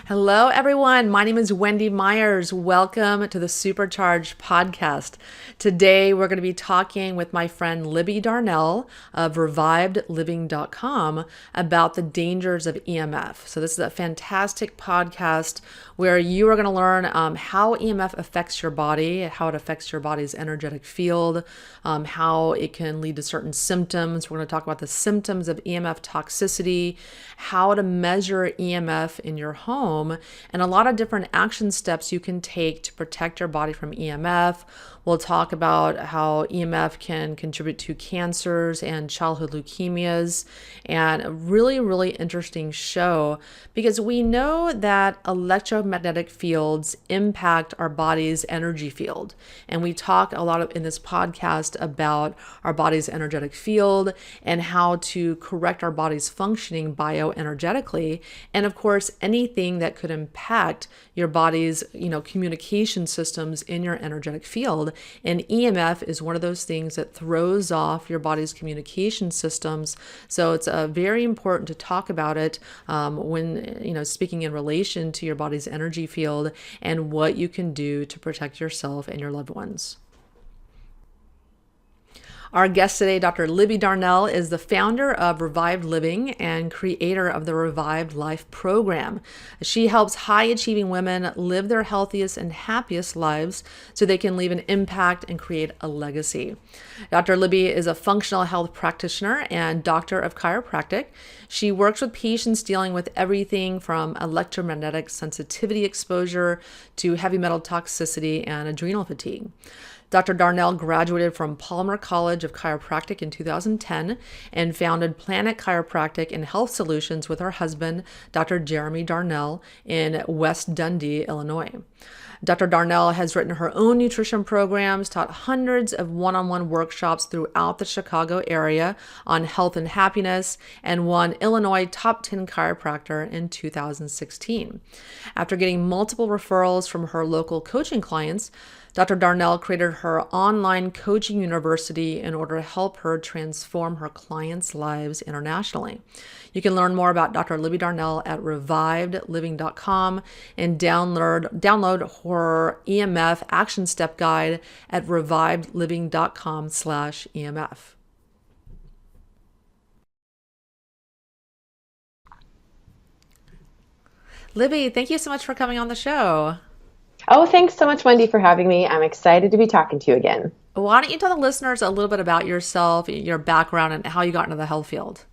Hello, everyone. My name is Wendy Myers. Welcome to the Supercharged podcast. Today, we're going to be talking with my friend Libby Darnell of revivedliving.com about the dangers of EMF. So this is a fantastic podcast where you are going to learn how EMF affects your body, how it affects your body's energetic field, how it can lead to certain symptoms. We're going to talk about the symptoms of EMF toxicity, how to measure EMF in your home, and a lot of different action steps you can take to protect your body from EMF. We'll talk about how EMF can contribute to cancers and childhood leukemias, and a really, really interesting show because we know that electromagnetic fields impact our body's energy field. And we talk a lot in this podcast about our body's energetic field and how to correct our body's functioning bioenergetically. And of course, anything that could impact your body's, communication systems in your energetic field. And EMF is one of those things that throws off your body's communication systems. So it's very important to talk about it when, speaking in relation to your body's energy field and what you can do to protect yourself and your loved ones. Our guest today, Dr. Libby Darnell, is the founder of Revived Living and creator of the Revived Life program. She helps high-achieving women live their healthiest and happiest lives so they can leave an impact and create a legacy. Dr. Libby is a functional health practitioner and doctor of chiropractic. She works with patients dealing with everything from electromagnetic sensitivity exposure to heavy metal toxicity and adrenal fatigue. Dr. Darnell graduated from Palmer College of Chiropractic in 2010 and founded Planet Chiropractic and Health Solutions with her husband, Dr. Jeremy Darnell, in West Dundee, Illinois. Dr. Darnell has written her own nutrition programs, taught hundreds of one-on-one workshops throughout the Chicago area on health and happiness, and won Illinois Top 10 Chiropractor in 2016. After getting multiple referrals from her local coaching clients, Dr. Darnell created her online coaching university in order to help her transform her clients' lives internationally. You can learn more about Dr. Libby Darnell at revivedliving.com and download her EMF action step guide at revivedliving.com/EMF. Libby, thank you so much for coming on the show. Oh, thanks so much, Wendy, for having me. I'm excited to be talking to you again. Why don't you tell the listeners a little bit about yourself, your background, and how you got into the health field?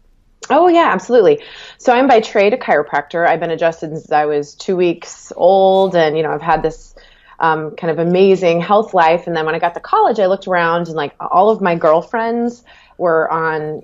Oh, yeah, absolutely. So I'm by trade a chiropractor. I've been adjusted since I was 2 weeks old, and, I've had this kind of amazing health life. And then when I got to college, I looked around and all of my girlfriends were on,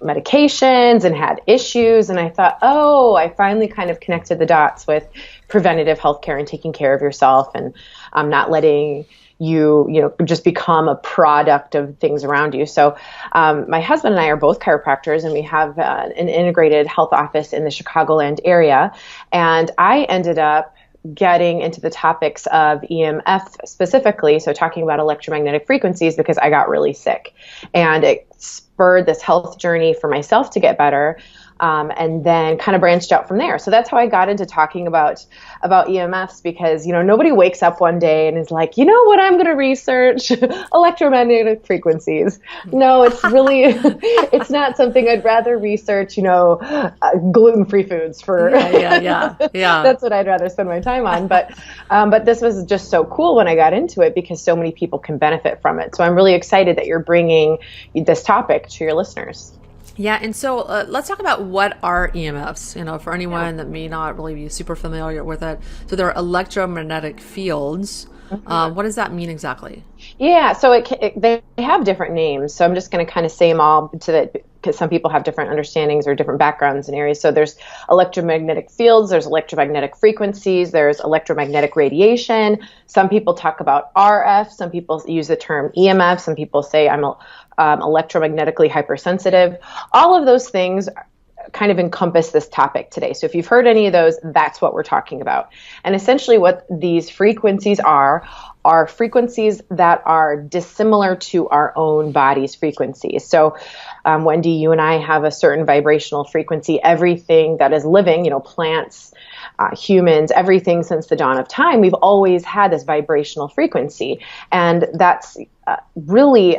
medications and had issues. And I thought, I finally kind of connected the dots with preventative healthcare and taking care of yourself and not letting you, just become a product of things around you. So my husband and I are both chiropractors, and we have an integrated health office in the Chicagoland area. And I ended up getting into the topics of EMF specifically, so talking about electromagnetic frequencies, because I got really sick. And it spurred this health journey for myself to get better. And then kind of branched out from there. So that's how I got into talking about EMFs, because, nobody wakes up one day and is like, what I'm going to research? Electromagnetic frequencies. No, it's really, it's not something I'd rather research, gluten-free foods for. Yeah. That's what I'd rather spend my time on. But this was just so cool when I got into it, because so many people can benefit from it. So I'm really excited that you're bringing this topic to your listeners. Yeah, and so let's talk about what are EMFs, for anyone that may not really be super familiar with it. So they're electromagnetic fields. Mm-hmm. What does that mean exactly? Yeah, so they have different names. So I'm just going to kind of say them all because some people have different understandings or different backgrounds in areas. So there's electromagnetic fields, there's electromagnetic frequencies, there's electromagnetic radiation. Some people talk about RF, some people use the term EMF, some people say I'm electromagnetically hypersensitive. All of those things kind of encompass this topic today. So if you've heard any of those, that's what we're talking about. And essentially what these frequencies are frequencies that are dissimilar to our own body's frequencies. So Wendy, you and I have a certain vibrational frequency. Everything that is living, plants, humans, everything since the dawn of time, we've always had this vibrational frequency. And that's really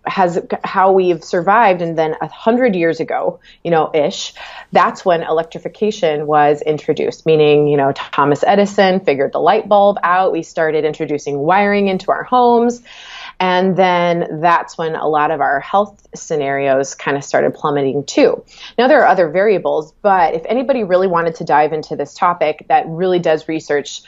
has how we've survived. And then 100 years ago, ish, that's when electrification was introduced, meaning, Thomas Edison figured the light bulb out. We started introducing wiring into our homes. And then that's when a lot of our health scenarios kind of started plummeting too. Now, there are other variables, but if anybody really wanted to dive into this topic that really does research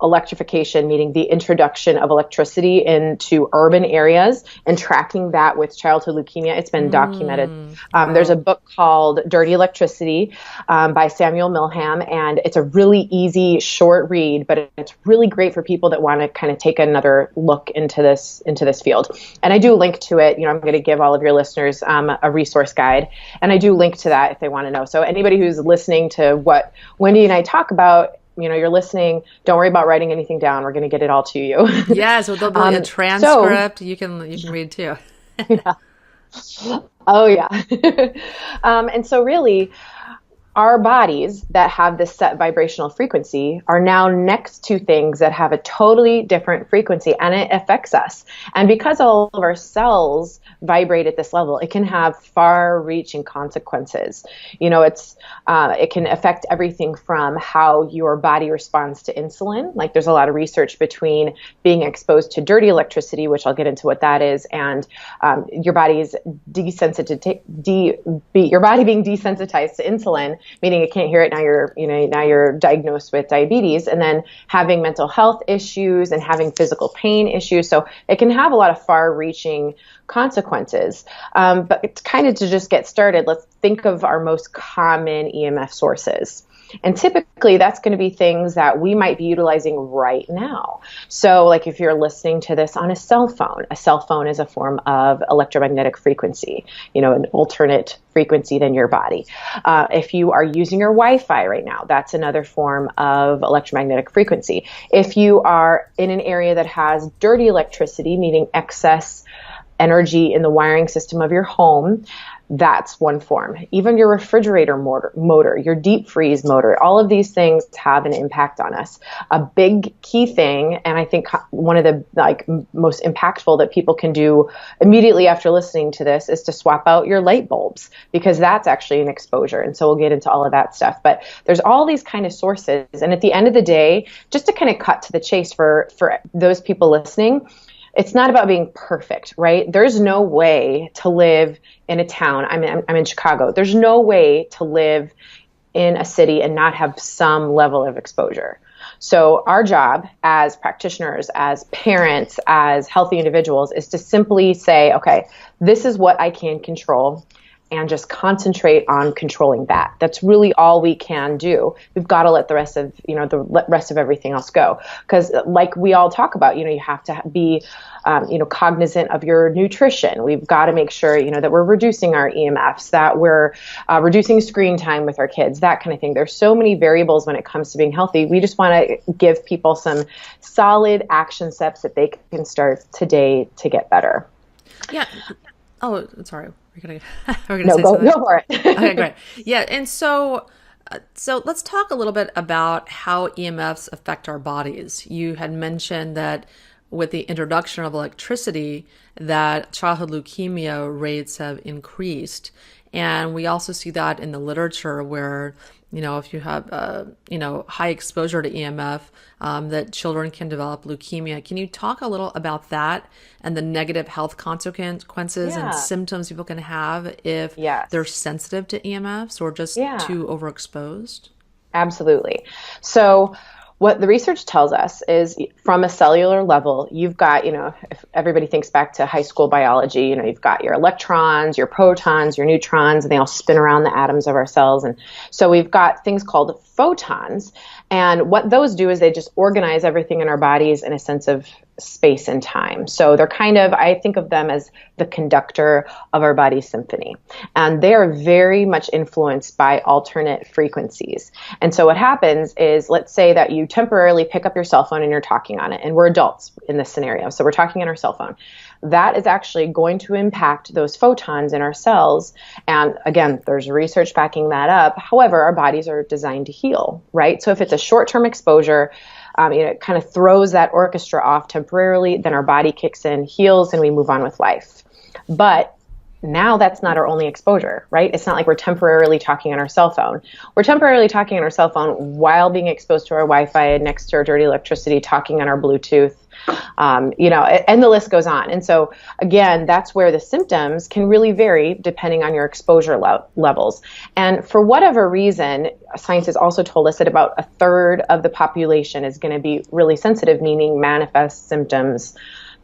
electrification, meaning the introduction of electricity into urban areas and tracking that with childhood leukemia, it's been documented. There's a book called Dirty Electricity by Samuel Milham, and it's a really easy, short read, but it's really great for people that want to kind of take another look into this field. And I do link to it. I'm going to give all of your listeners a resource guide, and I do link to that if they want to know. So anybody who's listening to what Wendy and I talk about, you're listening, don't worry about writing anything down. We're going to get it all to you. Yeah, so there'll be a transcript you can read too. Yeah. Oh yeah. And so really, our bodies that have this set vibrational frequency are now next to things that have a totally different frequency, and it affects us. And because all of our cells vibrate at this level, it can have far-reaching consequences. It can affect everything from how your body responds to insulin. Like there's a lot of research between being exposed to dirty electricity, which I'll get into what that is, and your body's your body being desensitized to insulin, meaning it can't hear it. Now you're diagnosed with diabetes, and then having mental health issues and having physical pain issues. So it can have a lot of far-reaching consequences. But it's kind of to just get started, let's think of our most common EMF sources. And typically that's going to be things that we might be utilizing right now. So like if you're listening to this on a cell phone is a form of electromagnetic frequency, an alternate frequency than your body. If you are using your Wi-Fi right now, that's another form of electromagnetic frequency. If you are in an area that has dirty electricity, meaning excess energy in the wiring system of your home, that's one form. Even your refrigerator motor, your deep freeze motor, all of these things have an impact on us. A big key thing, and I think one of the most impactful that people can do immediately after listening to this, is to swap out your light bulbs, because that's actually an exposure. And so we'll get into all of that stuff. But there's all these kind of sources. And at the end of the day, just to kind of cut to the chase for those people listening, it's not about being perfect, right? There's no way to live in a town. I'm in Chicago. There's no way to live in a city and not have some level of exposure. So our job as practitioners, as parents, as healthy individuals is to simply say, okay, this is what I can control, and just concentrate on controlling that. That's really all we can do. We've got to let the rest of everything else go. Because like we all talk about, you have to be, cognizant of your nutrition. We've got to make sure, that we're reducing our EMFs, that we're reducing screen time with our kids, that kind of thing. There's so many variables when it comes to being healthy. We just want to give people some solid action steps that they can start today to get better. Yeah. Oh, sorry. We're gonna say something. Go for it. Okay, great. Yeah, and so let's talk a little bit about how EMFs affect our bodies. You had mentioned that with the introduction of electricity, that childhood leukemia rates have increased, and we also see that in the literature where if you have high exposure to EMF, that children can develop leukemia. Can you talk a little about that and the negative health consequences and symptoms people can have if they're sensitive to EMFs or just too overexposed? Absolutely. So what the research tells us is from a cellular level, you've got, if everybody thinks back to high school biology, you've got your electrons, your protons, your neutrons, and they all spin around the atoms of our cells. And so we've got things called photons. And what those do is they just organize everything in our bodies in a sense of space and time. So they're kind of, I think of them as the conductor of our body's symphony. And they are very much influenced by alternate frequencies. And so what happens is, let's say that you temporarily pick up your cell phone and you're talking on it. And we're adults in this scenario, so we're talking on our cell phone. That is actually going to impact those photons in our cells. And again, there's research backing that up. However, our bodies are designed to heal, right? So if it's a short-term exposure, it kind of throws that orchestra off temporarily, then our body kicks in, heals, and we move on with life. But now that's not our only exposure, right? It's not like we're temporarily talking on our cell phone. We're temporarily talking on our cell phone while being exposed to our Wi-Fi, next to our dirty electricity, talking on our Bluetooth, and the list goes on. And so again, that's where the symptoms can really vary depending on your exposure levels. And for whatever reason, science has also told us that about a third of the population is going to be really sensitive, meaning manifest symptoms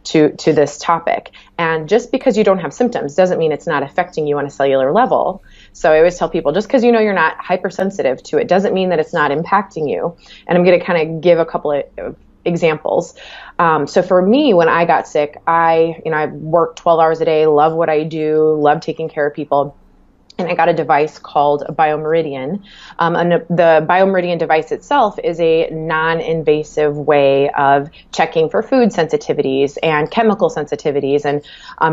to this topic. And just because you don't have symptoms doesn't mean it's not affecting you on a cellular level. So I always tell people, just because you're not hypersensitive to it doesn't mean that it's not impacting you. And I'm going to kind of give a couple of examples. So for me, when I got sick, I work 12 hours a day, love what I do, love taking care of people. And I got a device called a biomeridian. And the biomeridian device itself is a non-invasive way of checking for food sensitivities and chemical sensitivities. And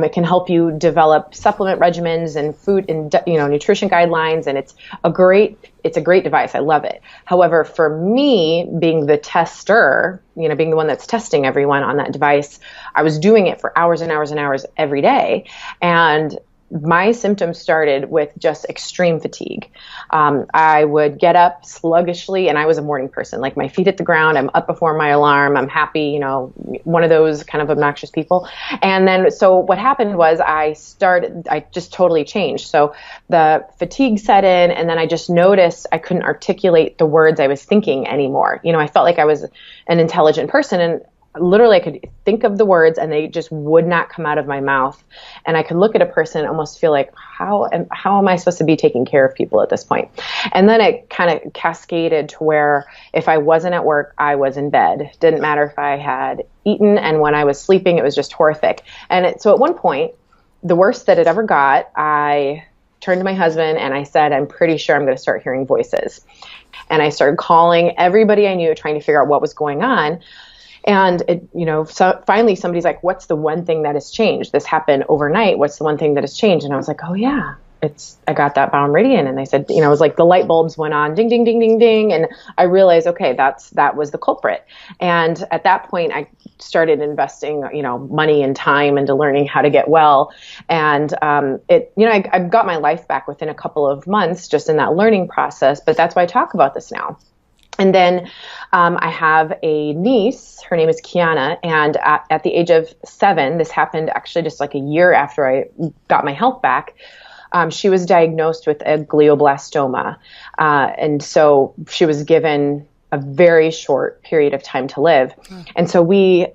it can help you develop supplement regimens and food and nutrition guidelines. And it's a great device. I love it. However, for me, being the tester, being the one that's testing everyone on that device, I was doing it for hours and hours and hours every day. And my symptoms started with just extreme fatigue. I would get up sluggishly, and I was a morning person, like my feet hit the ground. I'm up before my alarm. I'm happy, one of those kind of obnoxious people. And then, so what happened was I just totally changed. So the fatigue set in, and then I just noticed I couldn't articulate the words I was thinking anymore. I felt like I was an intelligent person, and literally I could think of the words and they just would not come out of my mouth. And I could look at a person and almost feel like, how am I supposed to be taking care of people at this point? And then it kind of cascaded to where if I wasn't at work, I was in bed. Didn't matter if I had eaten, and when I was sleeping, it was just horrific. And so at one point, the worst that it ever got, I turned to my husband and I said, I'm pretty sure I'm going to start hearing voices. And I started calling everybody I knew, trying to figure out what was going on. And so finally somebody's like, what's the one thing that has changed? This happened overnight. What's the one thing that has changed? And I was like, oh yeah, I got that biomeridian. And they said, it was like the light bulbs went on, ding, ding, ding, ding, ding. And I realized, okay, that was the culprit. And at that point I started investing, money and time into learning how to get well. And, I got my life back within a couple of months just in that learning process, but that's why I talk about this now. And then I have a niece, her name is Kiana, and at the age of 7, this happened actually just like a year after I got my health back, she was diagnosed with a glioblastoma. And so she was given a very short period of time to live. And so we,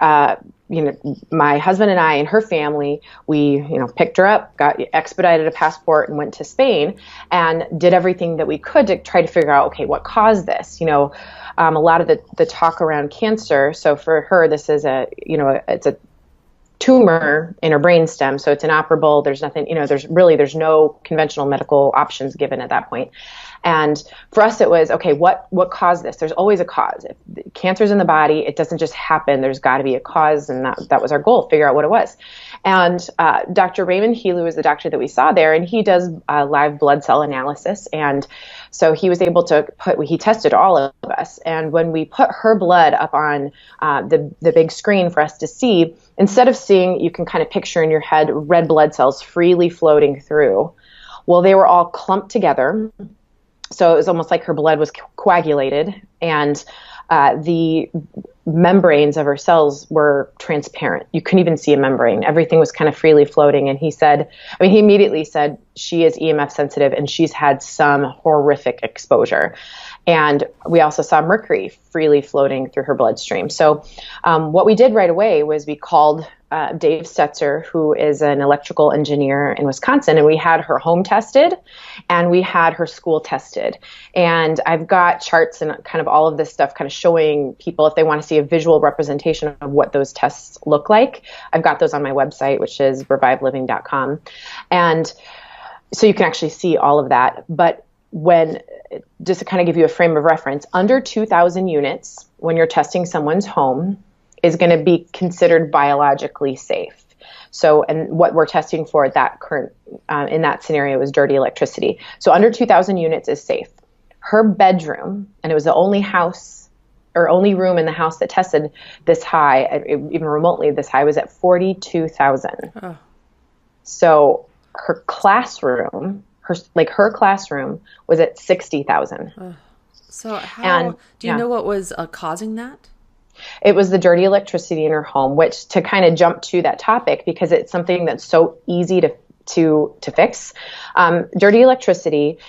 my husband and I and her family, we, picked her up, expedited a passport and went to Spain and did everything that we could to try to figure out, okay, what caused this? A lot of the talk around cancer. So for her, this is it's a tumor in her brainstem. So it's inoperable. There's nothing, there's no conventional medical options given at that point. And for us, it was, okay, what caused this? There's always a cause. If cancer's in the body, it doesn't just happen. There's got to be a cause. And that was our goal, figure out what it was. And Dr. Raymond Healy was the doctor that we saw there, and he does live blood cell analysis. And so he was able to he tested all of us. And when we put her blood up on the big screen for us to see, instead of seeing, you can kind of picture in your head red blood cells freely floating through. Well, they were all clumped together. So it was almost like her blood was coagulated, and the membranes of her cells were transparent. You couldn't even see a membrane. Everything was kind of freely floating. And he immediately said, she is EMF sensitive and she's had some horrific exposure. And we also saw mercury freely floating through her bloodstream. So what we did right away was we called Dave Stetzer, who is an electrical engineer in Wisconsin, and we had her home tested and we had her school tested. And I've got charts and kind of all of this stuff kind of showing people if they want to see a visual representation of what those tests look like. I've got those on my website, which is reviveliving.com. And so you can actually see all of that. But just to kind of give you a frame of reference, under 2,000 units, when you're testing someone's home, is going to be considered biologically safe. So, and what we're testing for at that current, in that scenario is dirty electricity. So under 2,000 units is safe. Her bedroom, and it was the only house or only room in the house that tested this high, even remotely this high, was at 42,000. Oh. So her classroom, her classroom was at 60,000. Oh. So do you know what was causing that? It was the dirty electricity in her home, which, to kind of jump to that topic, because it's something that's so easy to fix. Dirty electricity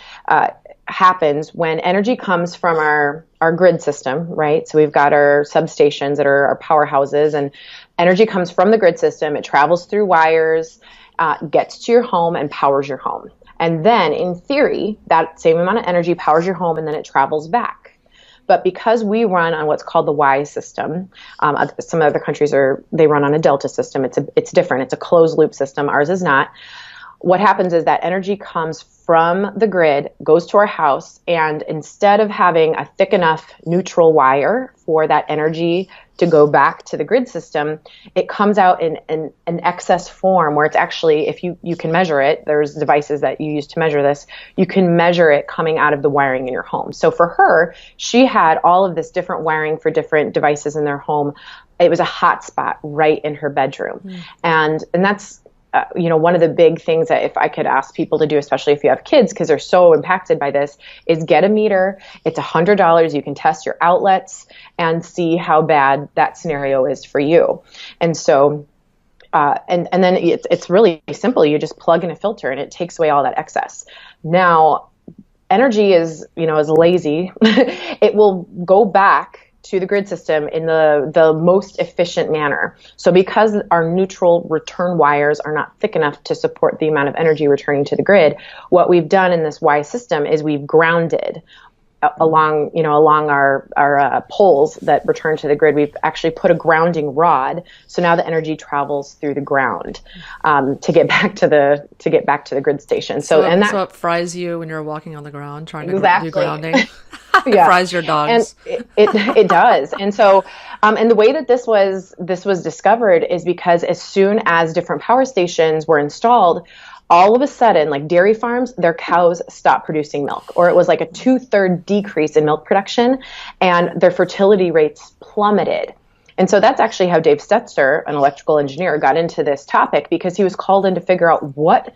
happens when energy comes from our grid system, right? So we've got our substations that are our powerhouses, and energy comes from the grid system. It travels through wires, gets to your home, and powers your home. And then, in theory, that same amount of energy powers your home, and then it travels back. But because we run on what's called the Y system, some other countries they run on a delta system. It's different. It's a closed loop system. Ours is not. What happens is that energy comes from the grid, goes to our house, and instead of having a thick enough neutral wire for that energy to go back to the grid system, it comes out in an excess form where it's actually, if you can measure it, there's devices that you use to measure this, you can measure it coming out of the wiring in your home. So for her, she had all of this different wiring for different devices in their home. It was a hot spot right in her bedroom. And that's, one of the big things that if I could ask people to do, especially if you have kids, because they're so impacted by this, is get a meter. It's $100. You can test your outlets and see how bad that scenario is for you. And so, and then it's really simple. You just plug in a filter and it takes away all that excess. Now, energy is lazy. It will go back to the grid system in the most efficient manner. So because our neutral return wires are not thick enough to support the amount of energy returning to the grid, what we've done in this Y system is we've grounded along our poles that return to the grid. We've actually put a grounding rod, so now the energy travels through the ground to get back to the grid station. So it fries you when you're walking on the ground trying to exactly. do grounding. Yeah. Fries your dogs. And it does. And so and the way that this was discovered is because as soon as different power stations were installed, all of a sudden, like dairy farms, their cows stopped producing milk, or it was like a 2/3 decrease in milk production, and their fertility rates plummeted. And so that's actually how Dave Stetzer, an electrical engineer, got into this topic, because he was called in to figure out what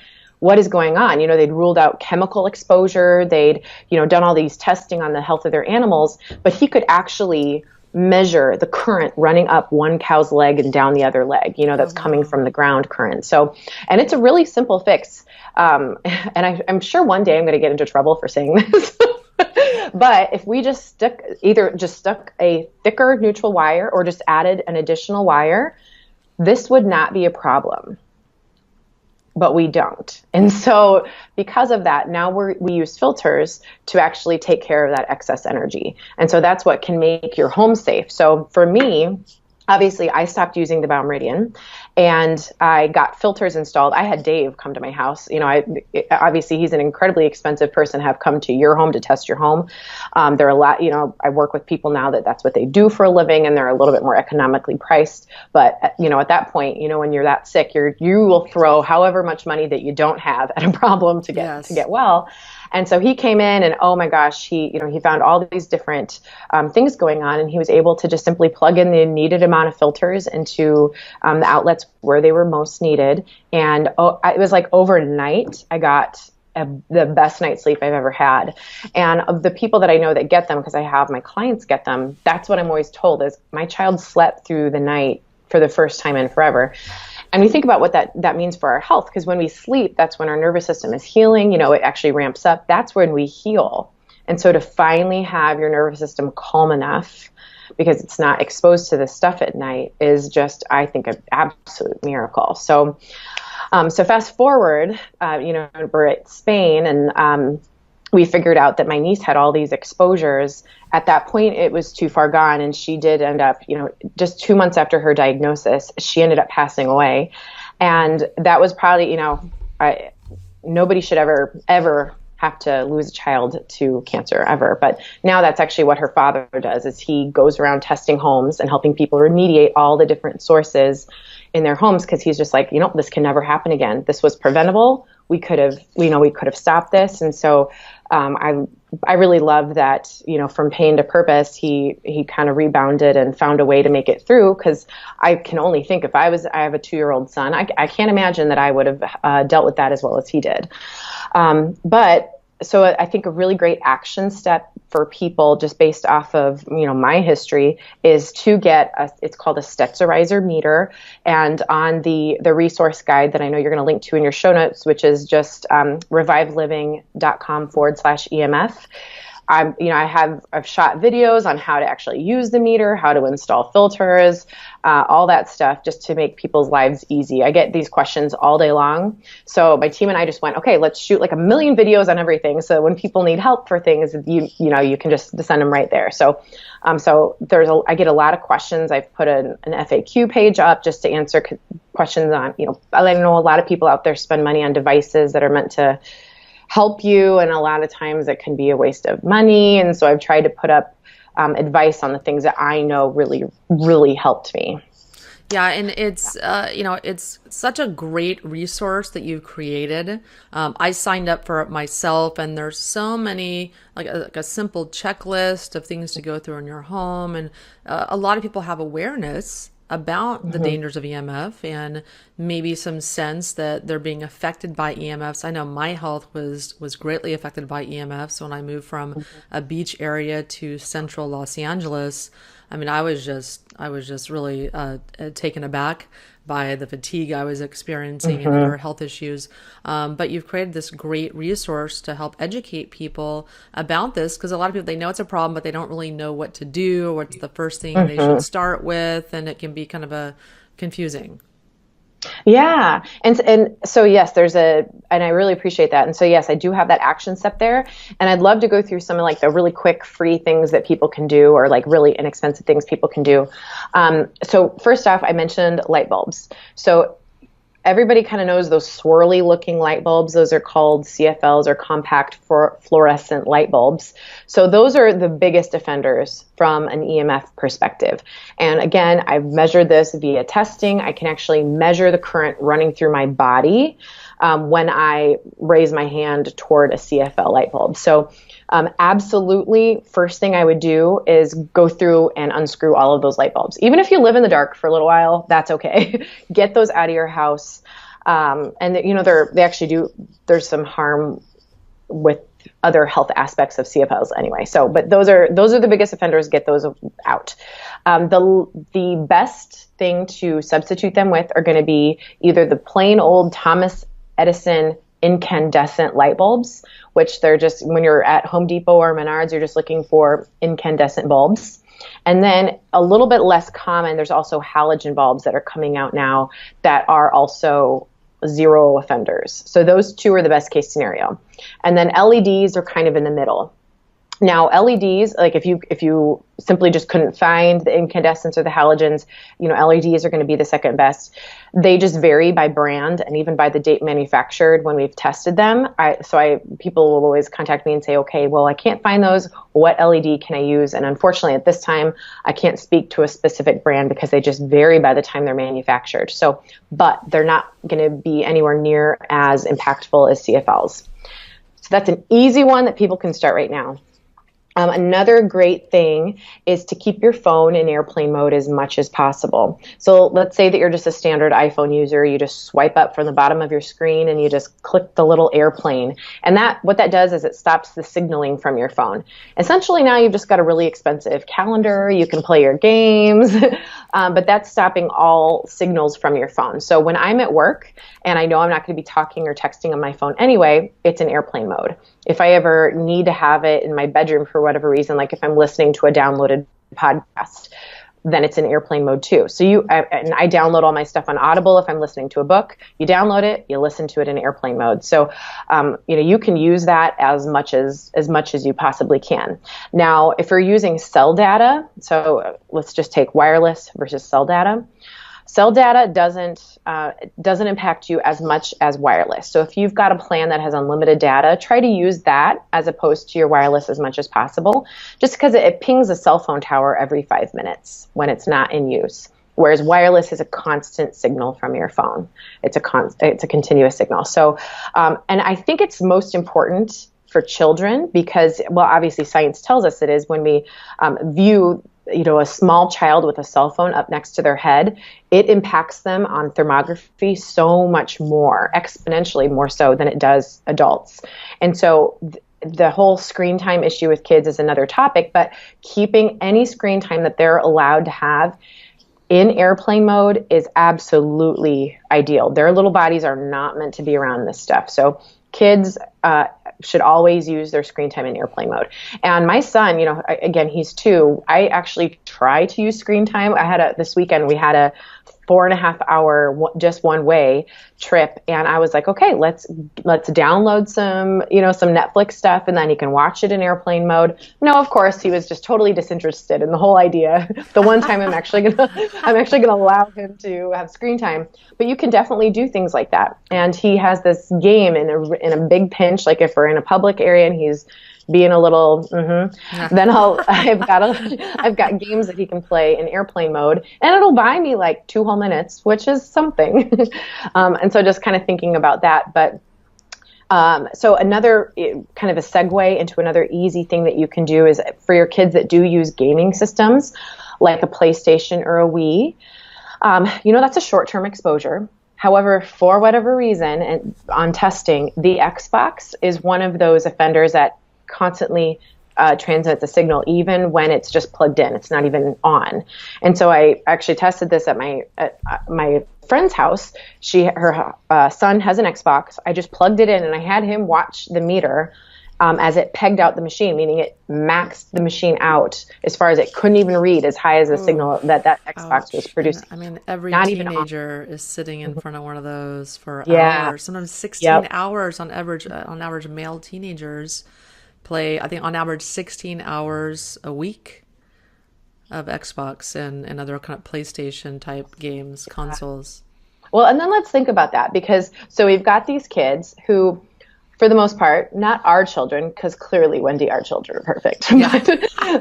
is going on. They'd ruled out chemical exposure. They'd, done all these testing on the health of their animals, but he could actually measure the current running up one cow's leg and down the other leg, that's coming from the ground current. So, and it's a really simple fix. And I'm sure one day I'm going to get into trouble for saying this, but if we just stuck a thicker neutral wire or just added an additional wire, this would not be a problem. But we don't. And so because of that, now we use filters to actually take care of that excess energy. And so that's what can make your home safe. So for me, obviously, I stopped using the Biomeridian, and I got filters installed. I had Dave come to my house. Obviously, he's an incredibly expensive person to have come to your home to test your home. There are a lot, I work with people now that's what they do for a living, and they're a little bit more economically priced. But, at that point, when you're that sick, you will throw however much money that you don't have at a problem to get well. And so he came in, and oh my gosh, he found all these different things going on, and he was able to just simply plug in the needed amount of filters into the outlets where they were most needed. And it was like overnight, I got the best night's sleep I've ever had. And of the people that I know that get them, because I have my clients get them, that's what I'm always told is my child slept through the night for the first time in forever. And we think about what that means for our health, because when we sleep, that's when our nervous system is healing. It actually ramps up. That's when we heal. And so to finally have your nervous system calm enough, because it's not exposed to this stuff at night, is just, I think, an absolute miracle. So fast forward, we're at Spain, and we figured out that my niece had all these exposures. At that point, it was too far gone, and she did end up, just 2 months after her diagnosis, she ended up passing away. And that was probably, nobody should ever have to lose a child to cancer ever. But now that's actually what her father does, is he goes around testing homes and helping people remediate all the different sources in their homes, because he's just like, this can never happen again. This was preventable. We could have stopped this. And so I really love that, from pain to purpose, he kind of rebounded and found a way to make it through. Because I can only think, I have a 2-year-old son, I can't imagine that I would have dealt with that as well as he did. So I think a really great action step for people, just based off of, my history, is to get it's called a Stetzerizer meter. And on the resource guide that I know you're going to link to in your show notes, which is just reviveliving.com/EMF. I've shot videos on how to actually use the meter, how to install filters, all that stuff, just to make people's lives easy. I get these questions all day long. So my team and I just went, okay, let's shoot like 1 million videos on everything. So when people need help for things, you can just send them right there. So I get a lot of questions. I've put an FAQ page up just to answer questions on, I know a lot of people out there spend money on devices that are meant to help you, and a lot of times it can be a waste of money. And so I've tried to put up advice on the things that I know really, really helped me. Yeah, and it's it's such a great resource that you've created. I signed up for it myself, and there's so many, like a simple checklist of things to go through in your home, and a lot of people have awareness about the dangers of EMF and maybe some sense that they're being affected by EMFs. I know my health was greatly affected by EMFs when I moved from a beach area to central Los Angeles. I mean, I was just really taken aback by the fatigue I was experiencing and other health issues. But you've created this great resource to help educate people about this, because a lot of people, they know it's a problem, but they don't really know what to do or what's the first thing they should start with, and it can be kind of confusing. Yeah. And so, yes, and I really appreciate that. And so, yes, I do have that action step there. And I'd love to go through some of like the really quick free things that people can do, or like really inexpensive things people can do. So first off, I mentioned light bulbs. So everybody kind of knows those swirly looking light bulbs. Those are called CFLs, or compact fluorescent light bulbs. So those are the biggest offenders from an EMF perspective. And again, I've measured this via testing. I can actually measure the current running through my body when I raise my hand toward a CFL light bulb. So absolutely, first thing I would do is go through and unscrew all of those light bulbs. Even if you live in the dark for a little while, that's okay. Get those out of your house. And they actually do, there's some harm with other health aspects of CFLs anyway. So, but those are the biggest offenders. Get those out. The best thing to substitute them with are going to be either the plain old Thomas Edison incandescent light bulbs, which they're just, when you're at Home Depot or Menards, you're just looking for incandescent bulbs. And then a little bit less common, there's also halogen bulbs that are coming out now that are also zero offenders. So those two are the best case scenario. And then LEDs are kind of in the middle. Now, LEDs, like if you simply just couldn't find the incandescents or the halogens, LEDs are going to be the second best. They just vary by brand and even by the date manufactured when we've tested them. People will always contact me and say, okay, well, I can't find those. What LED can I use? And unfortunately, at this time, I can't speak to a specific brand because they just vary by the time they're manufactured. But they're not going to be anywhere near as impactful as CFLs. So that's an easy one that people can start right now. Another great thing is to keep your phone in airplane mode as much as possible. So let's say that you're just a standard iPhone user. You just swipe up from the bottom of your screen and you just click the little airplane. And what that does is it stops the signaling from your phone. Essentially, now you've just got a really expensive calendar. You can play your games. but that's stopping all signals from your phone. So when I'm at work and I know I'm not going to be talking or texting on my phone anyway, it's in airplane mode. If I ever need to have it in my bedroom for whatever reason, like if I'm listening to a downloaded podcast, then it's in airplane mode too. So and I download all my stuff on Audible. If I'm listening to a book, you download it, you listen to it in airplane mode. So, you can use that as much as you possibly can. Now, if you're using cell data, so let's just take wireless versus cell data. Cell data doesn't impact you as much as wireless. So if you've got a plan that has unlimited data, try to use that as opposed to your wireless as much as possible, just because it pings a cell phone tower every 5 minutes when it's not in use. Whereas wireless is a constant signal from your phone. It's a continuous signal. So, and I think it's most important for children because, well, obviously science tells us it is when we view a small child with a cell phone up next to their head, it impacts them on thermography so much more, exponentially more so than it does adults. And so the whole screen time issue with kids is another topic, but keeping any screen time that they're allowed to have in airplane mode is absolutely ideal. Their little bodies are not meant to be around this stuff. So kids should always use their screen time in airplane mode. And my son, again, he's 2. I actually try to use screen time. This weekend, we had a 4.5 hour, just one way trip. And I was like, okay, let's download some Netflix stuff and then he can watch it in airplane mode. No, of course, he was just totally disinterested in the whole idea. The one time I'm actually going to allow him to have screen time, but you can definitely do things like that. And he has this game in a big pinch, like if we're in a public area and he's being a little, then I've got games that he can play in airplane mode, and it'll buy me like 2 whole minutes, which is something. And so just kind of thinking about that. But so another kind of a segue into another easy thing that you can do is for your kids that do use gaming systems, like a PlayStation or a Wii. That's a short-term exposure. However, for whatever reason, and on testing, the Xbox is one of those offenders that constantly transmits a signal, even when it's just plugged in. It's not even on. And so I actually tested this at my friend's house. Her son has an Xbox. I just plugged it in and I had him watch the meter as it pegged out the machine, meaning it maxed the machine out as far as it couldn't even read as high as the signal that Xbox was producing. And, I mean, every teenager is sitting in front of one of those for hours, sometimes 16 hours on average. On average, male teenagers play, I think on average, 16 hours a week of Xbox and other kind of PlayStation type games, consoles. Well, and then let's think about that so we've got these kids who, for the most part, not our children, because clearly, Wendy, our children are perfect. Yeah.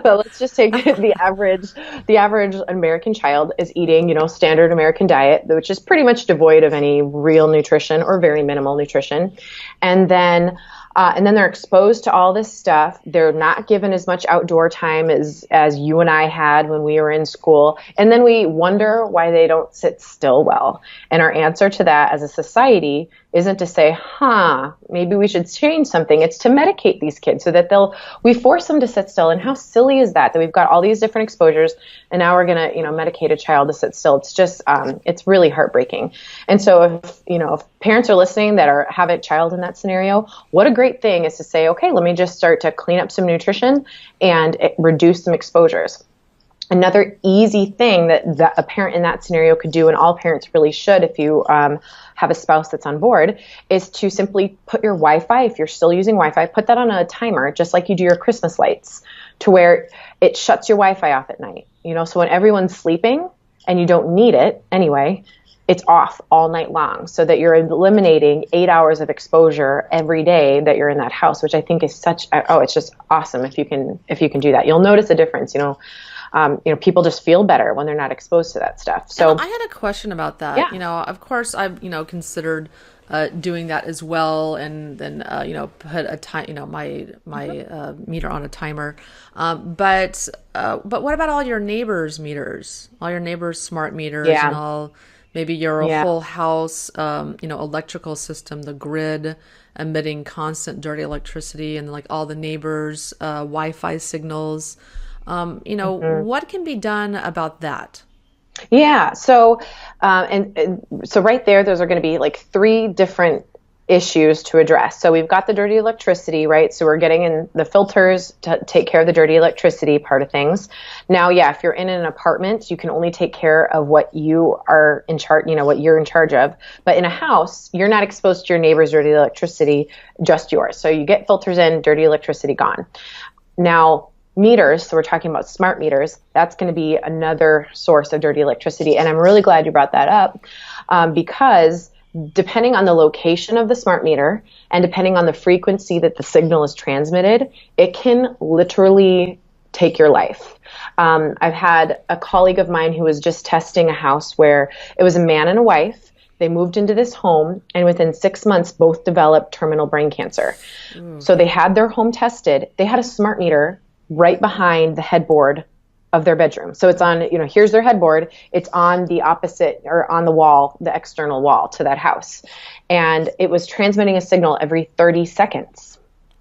But let's just take the average American child is eating, standard American diet, which is pretty much devoid of any real nutrition or very minimal nutrition. And then they're exposed to all this stuff. They're not given as much outdoor time as you and I had when we were in school. And then we wonder why they don't sit still well. And our answer to that as a society isn't to say, maybe we should change something. It's to medicate these kids so that we force them to sit still. And how silly is that we've got all these different exposures and now we're going to, medicate a child to sit still. It's just, it's really heartbreaking. And so if parents are listening that have a child in that scenario, what a great thing is to say, okay, let me just start to clean up some nutrition and reduce some exposures. Another easy thing that a parent in that scenario could do, and all parents really should if you have a spouse that's on board, is to simply put your Wi-Fi, if you're still using Wi-Fi, put that on a timer, just like you do your Christmas lights, to where it shuts your Wi-Fi off at night. So when everyone's sleeping and you don't need it anyway, it's off all night long, so that you're eliminating 8 hours of exposure every day that you're in that house, which I think is it's just awesome if you can do that. You'll notice a difference, people just feel better when they're not exposed to that stuff. So I had a question about that. Yeah. Of course I've, considered doing that as well. And then, put a time, my meter on a timer. But what about all your neighbors' meters, all your neighbors' smart meters and all, maybe your whole house, electrical system, the grid emitting constant dirty electricity and like all the neighbors' Wi-Fi signals. What can be done about that? Yeah. So, so right there, those are going to be like three different issues to address. So we've got the dirty electricity, right? So we're getting in the filters to take care of the dirty electricity part of things. Now, yeah, if you're in an apartment, you can only take care of what you are in charge, what you're in charge of. But in a house, you're not exposed to your neighbor's dirty electricity, just yours. So you get filters in, dirty electricity gone. Now, meters, so we're talking about smart meters, that's going to be another source of dirty electricity. And I'm really glad you brought that up because depending on the location of the smart meter and depending on the frequency that the signal is transmitted, it can literally take your life. I've had a colleague of mine who was just testing a house where it was a man and a wife. They moved into this home, and within 6 months, both developed terminal brain cancer. So they had their home tested. They had a smart meter right behind the headboard of their bedroom. So it's on, here's their headboard. It's on the opposite or on the wall, the external wall to that house. And it was transmitting a signal every 30 seconds.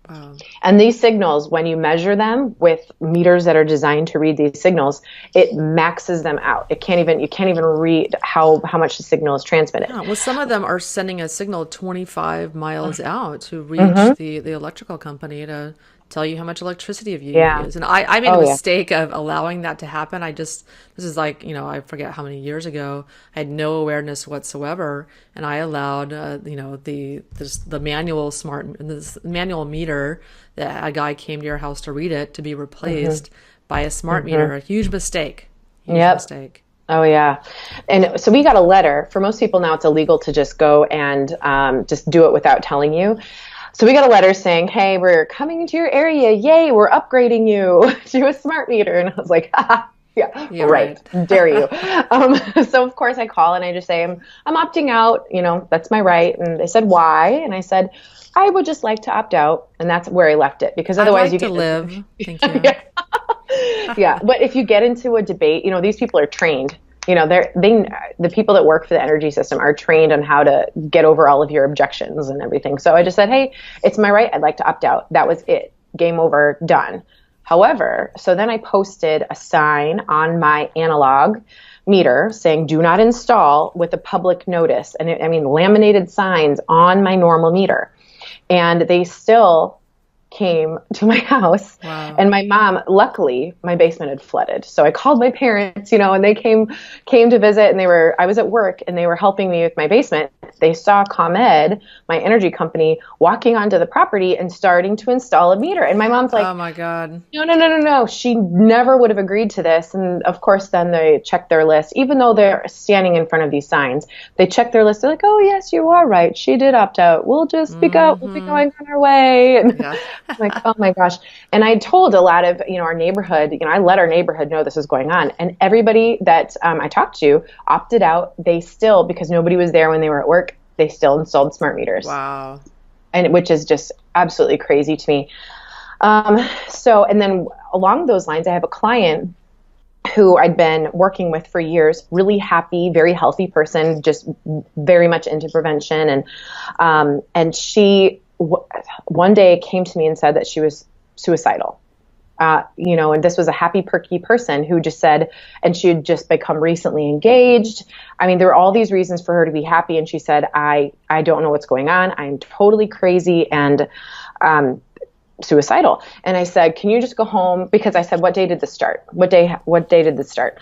Wow. And these signals, when you measure them with meters that are designed to read these signals, it maxes them out. You can't even read how much the signal is transmitted. Yeah, well, some of them are sending a signal 25 miles out to reach the electrical company to tell you how much electricity you use. And I made a mistake of allowing that to happen. This is like, I forget how many years ago, I had no awareness whatsoever. And I allowed, the manual meter that a guy came to your house to read it to be replaced by a smart meter. A huge mistake. Mistake. Oh, yeah. And so we got a letter. For most people now, it's illegal to just go and just do it without telling you. So we got a letter saying, hey, we're coming into your area. Yay, we're upgrading you to a smart meter. And I was like, yeah, right. Dare you. So, of course, I call and I just say, I'm opting out. That's my right. And they said, why? And I said, I would just like to opt out. And that's where I left it. Because otherwise I'd like to live. Thank you. Yeah. But if you get into a debate, these people are trained. The people that work for the energy system are trained on how to get over all of your objections and everything. So I just said, hey, it's my right. I'd like to opt out. That was it. Game over. Done. However, so then I posted a sign on my analog meter saying, do not install with a public notice. And laminated signs on my normal meter. And they still came to my house. Wow. And my mom, luckily, my basement had flooded. So I called my parents, and they came to visit, and I was at work and they were helping me with my basement. They saw ComEd, my energy company, walking onto the property and starting to install a meter. And my mom's like, oh my God. No. She never would have agreed to this. And of course, then they checked their list, even though they're standing in front of these signs, they checked their list. They're like, oh yes, you are right. She did opt out. We'll just speak out. We'll be going on our way. And I'm like, oh my gosh. And I told a lot of, our neighborhood, I let our neighborhood know this was going on. And everybody that I talked to opted out. They still, because nobody was there when they were at work, they still installed smart meters. Wow. And which is just absolutely crazy to me. And then along those lines, I have a client who I'd been working with for years, really happy, very healthy person, just very much into prevention. And she one day came to me and said that she was suicidal. And this was a happy, perky person who just said, and she had just become recently engaged. There were all these reasons for her to be happy. And she said, I don't know what's going on. I'm totally crazy and suicidal. And I said, can you just go home? Because I said, what day did this start? What day did this start?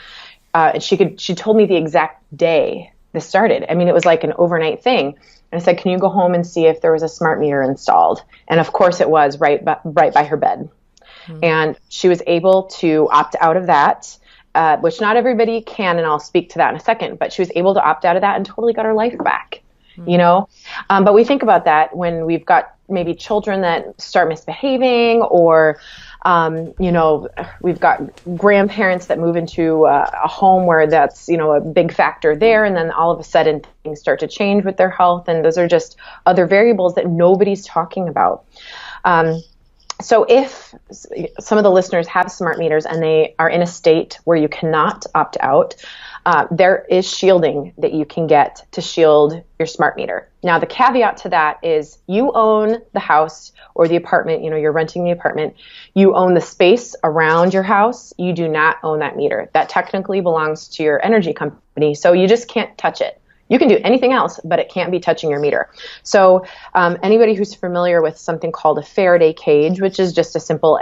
And she told me the exact day this started. It was like an overnight thing. And I said, can you go home and see if there was a smart meter installed? And of course it was right by her bed. Mm-hmm. And she was able to opt out of that, which not everybody can, and I'll speak to that in a second, but she was able to opt out of that and totally got her life back, But we think about that when we've got maybe children that start misbehaving or, we've got grandparents that move into a home where that's, a big factor there. And then all of a sudden things start to change with their health. And those are just other variables that nobody's talking about. So if some of the listeners have smart meters and they are in a state where you cannot opt out, there is shielding that you can get to shield your smart meter. Now, the caveat to that is you own the house or the apartment, you're renting the apartment. You own the space around your house. You do not own that meter. That technically belongs to your energy company, so you just can't touch it. You can do anything else, but it can't be touching your meter. So anybody who's familiar with something called a Faraday cage, which is just a simple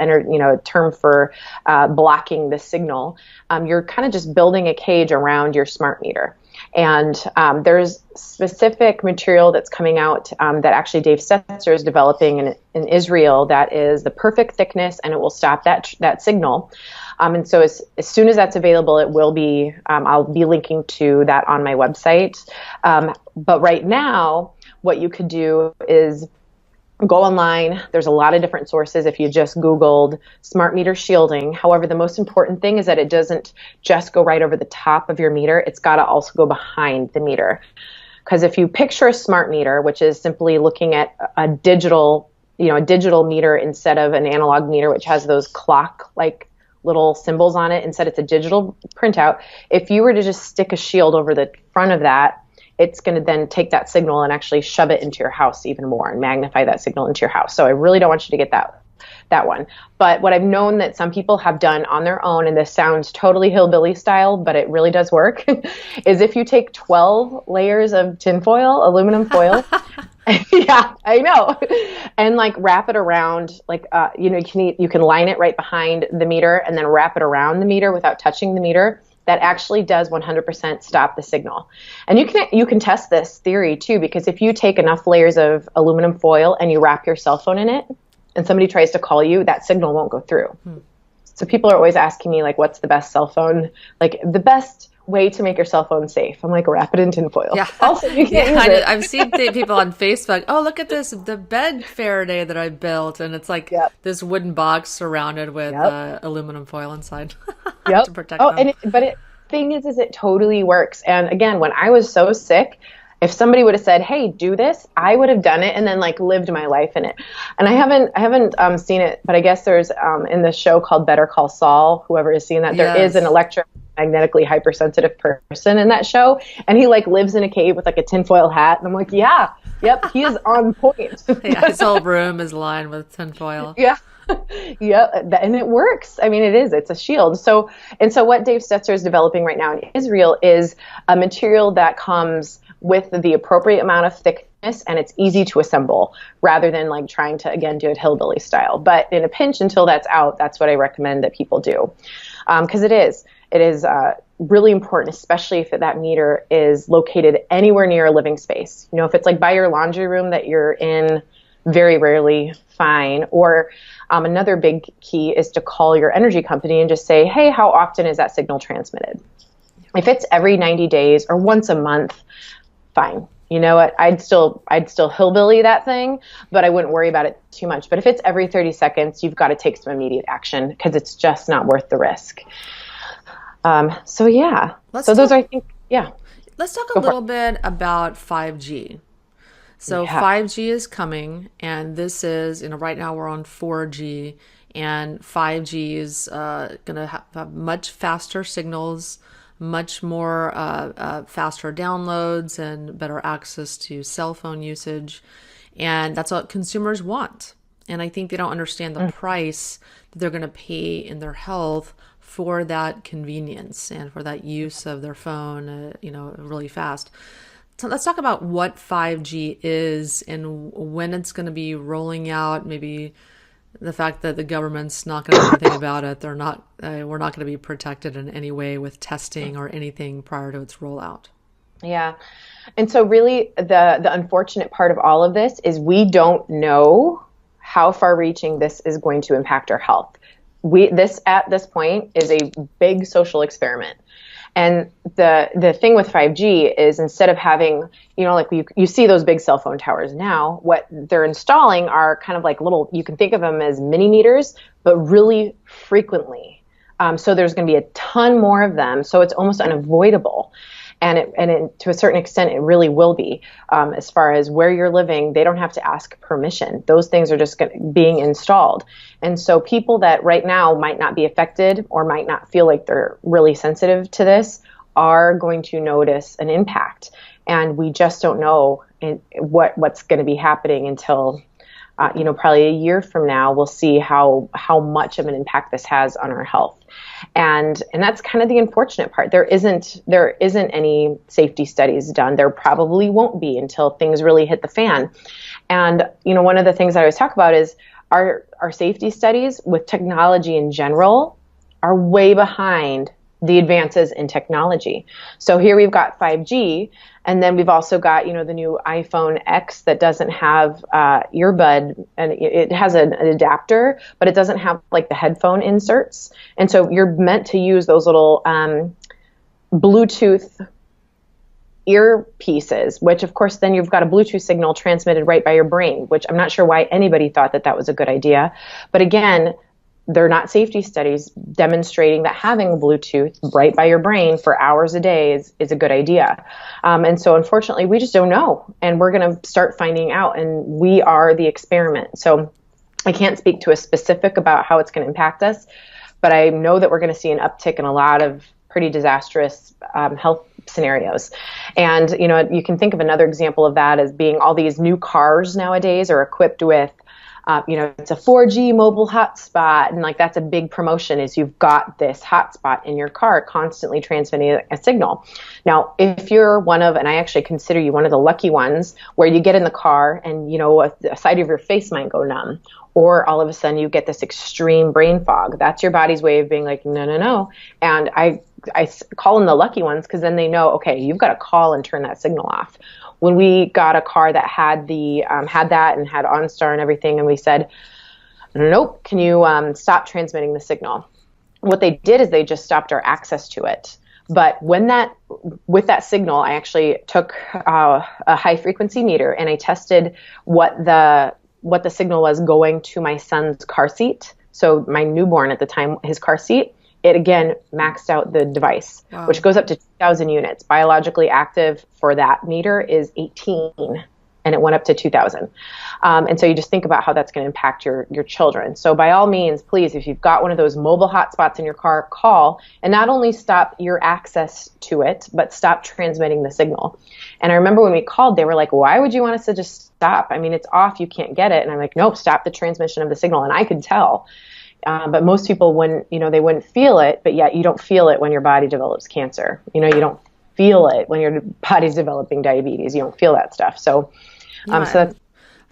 term for blocking the signal, you're kind of just building a cage around your smart meter. And there's specific material that's coming out that actually Dave Stetzer is developing in Israel that is the perfect thickness, and it will stop that signal. And so as soon as that's available, it will be, I'll be linking to that on my website. But right now, what you could do is go online. There's a lot of different sources if you just Googled smart meter shielding. However, the most important thing is that it doesn't just go right over the top of your meter. It's got to also go behind the meter. Because if you picture a smart meter, which is simply looking at a digital meter instead of an analog meter, which has those clock-like little symbols on it, instead it's a digital printout. If you were to just stick a shield over the front of that, it's going to then take that signal and actually shove it into your house even more and magnify that signal into your house. So I really don't want you to get that one. But what I've known that some people have done on their own, and this sounds totally hillbilly style, but it really does work, is if you take 12 layers of tinfoil, aluminum foil, yeah, I know, and wrap it around, you can line it right behind the meter and then wrap it around the meter without touching the meter. That actually does 100% stop the signal. And you can test this theory too, because if you take enough layers of aluminum foil and you wrap your cell phone in it and somebody tries to call you, that signal won't go through. So people are always asking me what's the best cell phone, the best way to make your cell phone safe. I'm wrap it in tinfoil. Yeah. Also, you can't use it. I've seen people on Facebook, oh, look at this, the bed Faraday that I built. And it's this wooden box surrounded with aluminum foil inside to protect them. Thing is it totally works. And again, when I was so sick, if somebody would have said, hey, do this, I would have done it and then lived my life in it. And I haven't seen it, but I guess there's in the show called Better Call Saul, whoever has seen that, there is an electromagnetically hypersensitive person in that show. And he lives in a cave with a tinfoil hat. And I'm yep, he is on point. His whole room is lined with tinfoil. Yeah. Yeah, and it works. I mean, it's a shield. So what Dave Stetzer is developing right now in Israel is a material that comes with the appropriate amount of thickness and it's easy to assemble rather than trying to, again, do it hillbilly style. But in a pinch, until that's out, that's what I recommend that people do. Because it is really important, especially if that meter is located anywhere near a living space. If it's by your laundry room that you're in, very rarely, fine. Or another big key is to call your energy company and just say, hey, how often is that signal transmitted? If it's every 90 days or once a month, fine. You know what? I'd still hillbilly that thing, but I wouldn't worry about it too much. But if it's every 30 seconds, you've got to take some immediate action because it's just not worth the risk. So those are, I think, yeah. Let's talk a little bit about 5G. So 5G is coming, and this is, right now we're on 4G, and 5G is going to have much faster signals, much more faster downloads, and better access to cell phone usage. And that's what consumers want. And I think they don't understand the price that they're going to pay in their health for that convenience and for that use of their phone, really fast. So let's talk about what 5G is and when it's going to be rolling out. Maybe the fact that the government's not going to do anything about it. We're not going to be protected in any way with testing or anything prior to its rollout. Yeah. And so really the unfortunate part of all of this is we don't know how far reaching this is going to impact our health. This at this point is a big social experiment. And the thing with 5G is instead of having, you see those big cell phone towers now, what they're installing are kind of little, you can think of them as mini meters, but really frequently. So there's going to be a ton more of them. So it's almost unavoidable. And to a certain extent, it really will be. As far as where you're living, they don't have to ask permission. Those things are just being installed. And so people that right now might not be affected or might not feel like they're really sensitive to this are going to notice an impact. And we just don't know what's going to be happening until probably a year from now. We'll see how much of an impact this has on our health. And that's kind of the unfortunate part. There isn't any safety studies done. There probably won't be until things really hit the fan. And, one of the things I always talk about is our safety studies with technology in general are way behind the advances in technology. So here we've got 5G, and then we've also got, the new iPhone X that doesn't have earbud, and it has an adapter, but it doesn't have like the headphone inserts. And so you're meant to use those little Bluetooth earpieces, which of course then you've got a Bluetooth signal transmitted right by your brain, which I'm not sure why anybody thought that was a good idea. But again, they're not safety studies demonstrating that having Bluetooth right by your brain for hours a day is a good idea. And so unfortunately, we just don't know. And we're going to start finding out. And we are the experiment. So I can't speak to a specific about how it's going to impact us. But I know that we're going to see an uptick in a lot of pretty disastrous health scenarios. And, you can think of another example of that as being all these new cars nowadays are equipped with it's a 4G mobile hotspot, and like that's a big promotion is you've got this hotspot in your car constantly transmitting a signal. Now, if you're one of, and I actually consider you one of the lucky ones where you get in the car and, a side of your face might go numb, or all of a sudden you get this extreme brain fog. That's your body's way of being like, no. And I call them the lucky ones because then they know, okay, you've got to call and turn that signal off. When we got a car that had had that and had OnStar and everything, and we said, nope, can you stop transmitting the signal? What they did is they just stopped our access to it. But with that signal, I actually took a high frequency meter and I tested what the signal was going to my son's car seat. So my newborn at the time, his car seat. It again maxed out the device, wow, which goes up to 2,000 units. Biologically active for that meter is 18, and it went up to 2,000. And so you just think about how that's going to impact your children. So by all means, please, if you've got one of those mobile hotspots in your car, call and not only stop your access to it, but stop transmitting the signal. And I remember when we called, they were like, why would you want us to just stop? I mean, it's off, you can't get it. And I'm like, nope, stop the transmission of the signal. And I could tell. But most people wouldn't, they wouldn't feel it, but yet you don't feel it when your body develops cancer. You don't feel it when your body's developing diabetes. You don't feel that stuff. So, I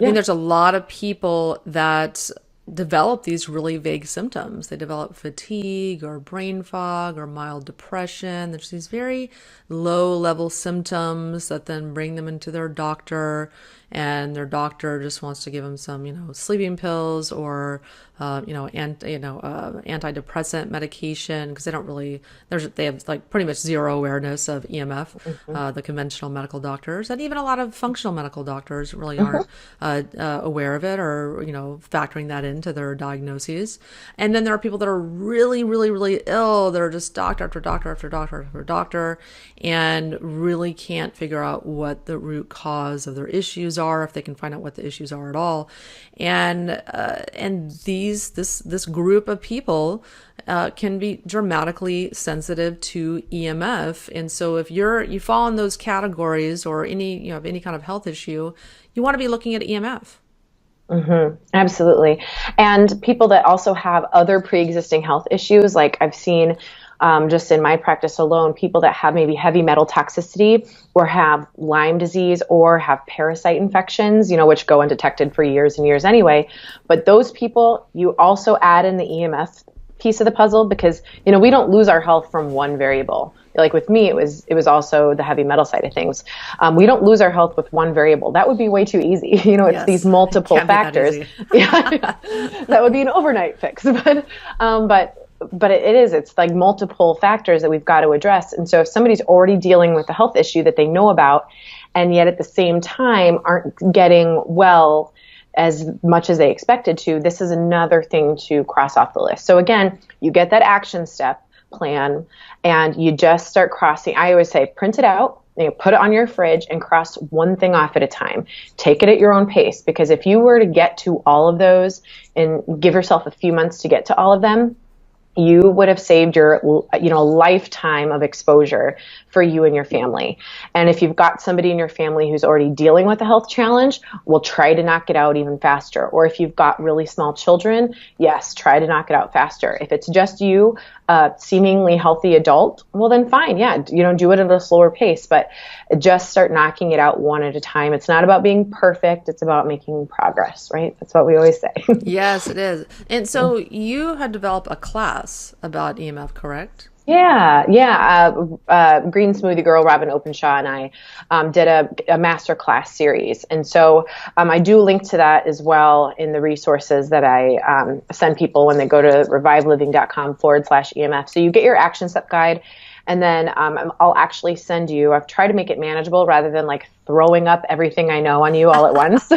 mean, there's a lot of people that develop these really vague symptoms. They develop fatigue or brain fog or mild depression. There's these very low level symptoms that then bring them into their doctor, and their doctor just wants to give them some, sleeping pills or, antidepressant medication because they don't really, they have like pretty much zero awareness of EMF, the conventional medical doctors, and even a lot of functional medical doctors really aren't aware of it or, factoring that into their diagnoses. And then there are people that are really, really, really ill that are just doctor after doctor after doctor after doctor and really can't figure out what the root cause of their issues are, if they can find out what the issues are at all. And this group of people can be dramatically sensitive to EMF. And so if you fall in those categories or any kind of health issue, you want to be looking at EMF. Mm-hmm. Absolutely. And people that also have other pre-existing health issues, like I've seen just in my practice alone, people that have maybe heavy metal toxicity or have Lyme disease or have parasite infections, which go undetected for years and years anyway. But those people, you also add in the EMF piece of the puzzle because, we don't lose our health from one variable. Like with me, it was also the heavy metal side of things. We don't lose our health with one variable. That would be way too easy. It's yes, these multiple factors. Yeah, that would be an overnight fix. But it's like multiple factors that we've got to address. And so if somebody's already dealing with a health issue that they know about, and yet at the same time aren't getting well as much as they expected to, this is another thing to cross off the list. So again, you get that action step. plan, and you just start crossing. I always say, print it out, put it on your fridge and cross one thing off at a time. Take it at your own pace, because if you were to get to all of those and give yourself a few months to get to all of them, you would have saved your, lifetime of exposure for you and your family. And if you've got somebody in your family who's already dealing with a health challenge, we'll try to knock it out even faster. Or if you've got really small children, yes, try to knock it out faster. If it's just you, seemingly healthy adult, well then fine. Yeah. Do it at a slower pace, but just start knocking it out one at a time. It's not about being perfect. It's about making progress, right? That's what we always say. Yes, it is. And so you had developed a class about EMF, correct? Yeah. Green Smoothie Girl, Robin Openshaw, and I did a master class series. And so I do link to that as well in the resources that I send people when they go to reviveliving.com/EMF. So you get your action step guide. And then I'll actually send you, I've tried to make it manageable rather than like throwing up everything I know on you all at once.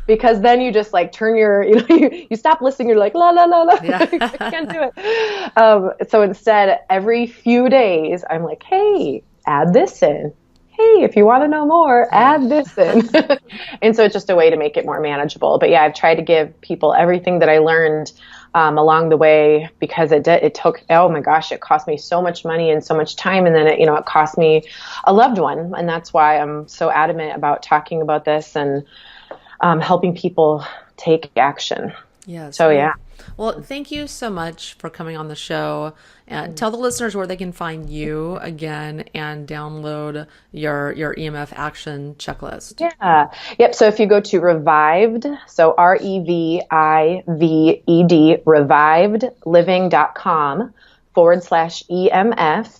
Because then you just like turn your, you stop listening, you're like, la, la, la, la. Yeah. I can't do it. So instead, every few days, I'm like, hey, add this in. Hey, if you want to know more, add this in. And so it's just a way to make it more manageable. But yeah, I've tried to give people everything that I learned along the way, because it took, oh my gosh, it cost me so much money and so much time. And then it cost me a loved one. And that's why I'm so adamant about talking about this and helping people take action. Yes. So yeah. Well, thank you so much for coming on the show. And tell the listeners where they can find you again and download your EMF action checklist. Yeah. Yep. So if you go to Revived, so REVIVED, revivedliving.com/EMF.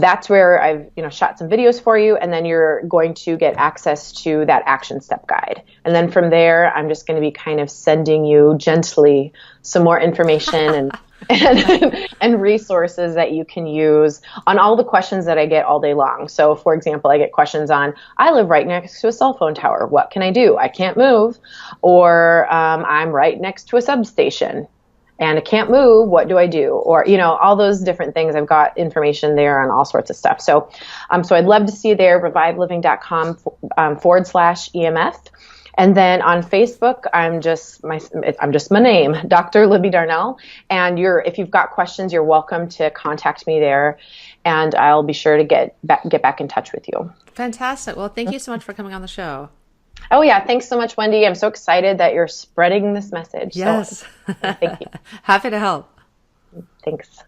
That's where I've shot some videos for you, and then you're going to get access to that action step guide. And then from there, I'm just going to be kind of sending you gently some more information and resources that you can use on all the questions that I get all day long. So for example, I get questions on, I live right next to a cell phone tower. What can I do? I can't move. Or I'm right next to a substation and I can't move. What do I do? Or, all those different things. I've got information there on all sorts of stuff. So I'd love to see you there, reviveliving.com/EMF. And then on Facebook, I'm just my name, Dr. Libby Darnell. And if you've got questions, you're welcome to contact me there, and I'll be sure to get back in touch with you. Fantastic. Well, thank you so much for coming on the show. Oh yeah, thanks so much, Wendy. I'm so excited that you're spreading this message. Yes. So, thank you. Happy to help. Thanks.